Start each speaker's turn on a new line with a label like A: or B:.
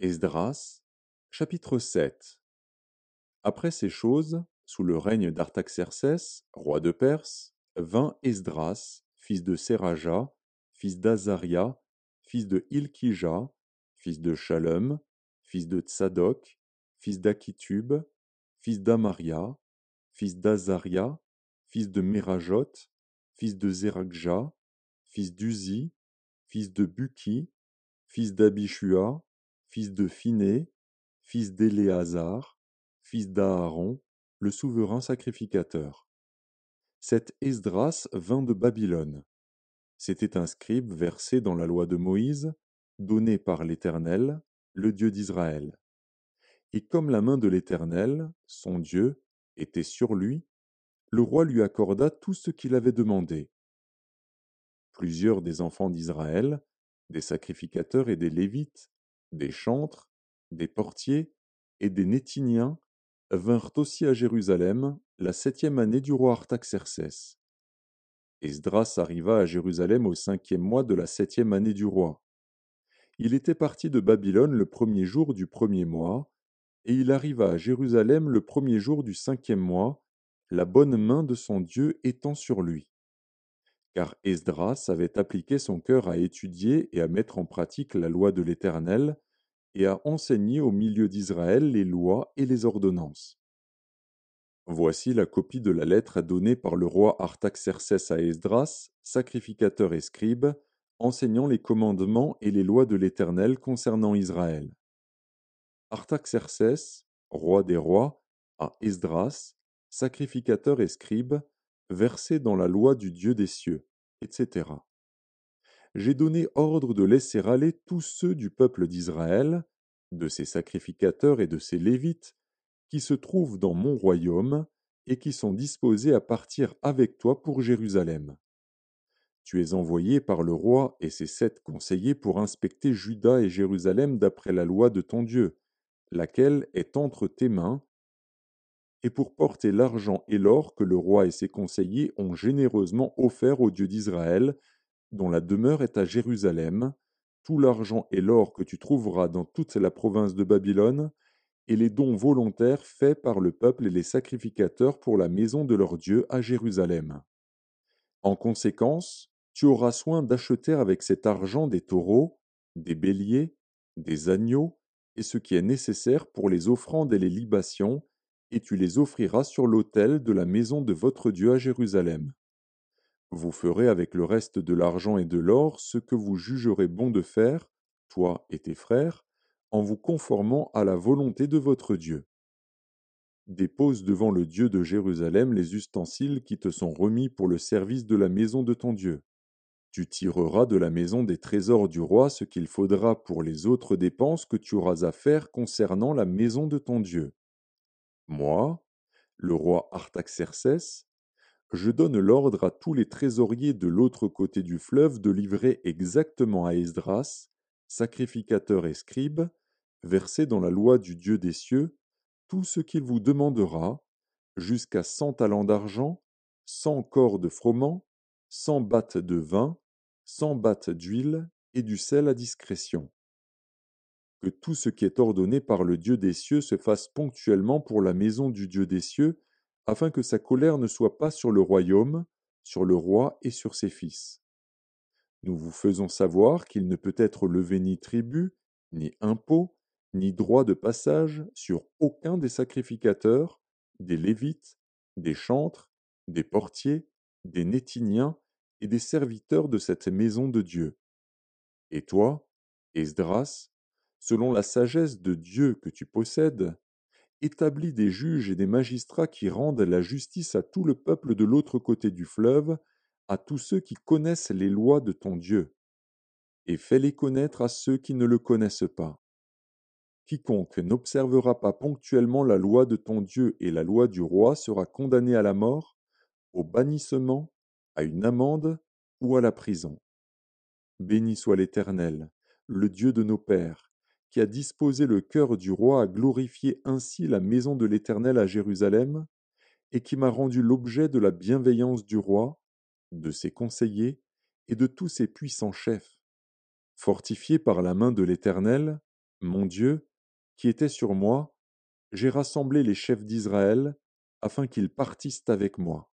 A: Esdras, chapitre 7. Après ces choses, sous le règne d'Artaxercès, roi de Perse, vint Esdras, fils de Séraja, fils d'Azaria, fils de Hilkija, fils de Shallum, fils de Tsadok, fils d'Akitub, fils d'Amaria, fils d'Azaria, fils de Merajot, fils de Zérakja, fils d'Uzi, fils de Buki, fils d'Abishua, fils de Phiné, fils d'Éléazar, fils d'Aaron, le souverain sacrificateur. Cet Esdras vint de Babylone. C'était un scribe versé dans la loi de Moïse, donnée par l'Éternel, le Dieu d'Israël. Et comme la main de l'Éternel, son Dieu, était sur lui, le roi lui accorda tout ce qu'il avait demandé. Plusieurs des enfants d'Israël, des sacrificateurs et des Lévites, des chantres, des portiers et des Néthiniens vinrent aussi à Jérusalem la 7e année du roi Artaxercès. Esdras arriva à Jérusalem au 5e mois de la 7e année du roi. Il était parti de Babylone le premier jour du premier mois, et il arriva à Jérusalem le premier jour du 5e mois, la bonne main de son Dieu étant sur lui. Car Esdras avait appliqué son cœur à étudier et à mettre en pratique la loi de l'Éternel, et à enseigner au milieu d'Israël les lois et les ordonnances. Voici la copie de la lettre donnée par le roi Artaxercès à Esdras, sacrificateur et scribe, enseignant les commandements et les lois de l'Éternel concernant Israël. Artaxercès, roi des rois, à Esdras, sacrificateur et scribe, versé dans la loi du Dieu des cieux, etc. J'ai donné ordre de laisser aller tous ceux du peuple d'Israël, de ses sacrificateurs et de ses lévites, qui se trouvent dans mon royaume, et qui sont disposés à partir avec toi pour Jérusalem. Tu es envoyé par le roi et ses 7 conseillers pour inspecter Juda et Jérusalem d'après la loi de ton Dieu, laquelle est entre tes mains, et pour porter l'argent et l'or que le roi et ses conseillers ont généreusement offert au Dieu d'Israël, dont la demeure est à Jérusalem, tout l'argent et l'or que tu trouveras dans toute la province de Babylone, et les dons volontaires faits par le peuple et les sacrificateurs pour la maison de leur Dieu à Jérusalem. En conséquence, tu auras soin d'acheter avec cet argent des taureaux, des béliers, des agneaux, et ce qui est nécessaire pour les offrandes et les libations, et tu les offriras sur l'autel de la maison de votre Dieu à Jérusalem. Vous ferez avec le reste de l'argent et de l'or ce que vous jugerez bon de faire, toi et tes frères, en vous conformant à la volonté de votre Dieu. Dépose devant le Dieu de Jérusalem les ustensiles qui te sont remis pour le service de la maison de ton Dieu. Tu tireras de la maison des trésors du roi ce qu'il faudra pour les autres dépenses que tu auras à faire concernant la maison de ton Dieu. Moi, le roi Artaxercès, je donne l'ordre à tous les trésoriers de l'autre côté du fleuve de livrer exactement à Esdras, sacrificateur et scribe, versé dans la loi du Dieu des cieux, tout ce qu'il vous demandera, jusqu'à 100 talents d'argent, 100 corps de froment, 100 battes de vin, 100 battes d'huile et du sel à discrétion. Que tout ce qui est ordonné par le Dieu des cieux se fasse ponctuellement pour la maison du Dieu des cieux, afin que sa colère ne soit pas sur le royaume, sur le roi et sur ses fils. Nous vous faisons savoir qu'il ne peut être levé ni tribut, ni impôt, ni droit de passage sur aucun des sacrificateurs, des Lévites, des chantres, des portiers, des Néthiniens et des serviteurs de cette maison de Dieu. Et toi, Esdras, selon la sagesse de Dieu que tu possèdes, établis des juges et des magistrats qui rendent la justice à tout le peuple de l'autre côté du fleuve, à tous ceux qui connaissent les lois de ton Dieu, et fais-les connaître à ceux qui ne le connaissent pas. Quiconque n'observera pas ponctuellement la loi de ton Dieu et la loi du roi sera condamné à la mort, au bannissement, à une amende ou à la prison. Béni soit l'Éternel, le Dieu de nos pères, qui a disposé le cœur du roi à glorifier ainsi la maison de l'Éternel à Jérusalem, et qui m'a rendu l'objet de la bienveillance du roi, de ses conseillers et de tous ses puissants chefs. Fortifié par la main de l'Éternel, Mon Dieu, qui était sur moi, j'ai rassemblé les chefs d'Israël, afin qu'ils partissent avec moi.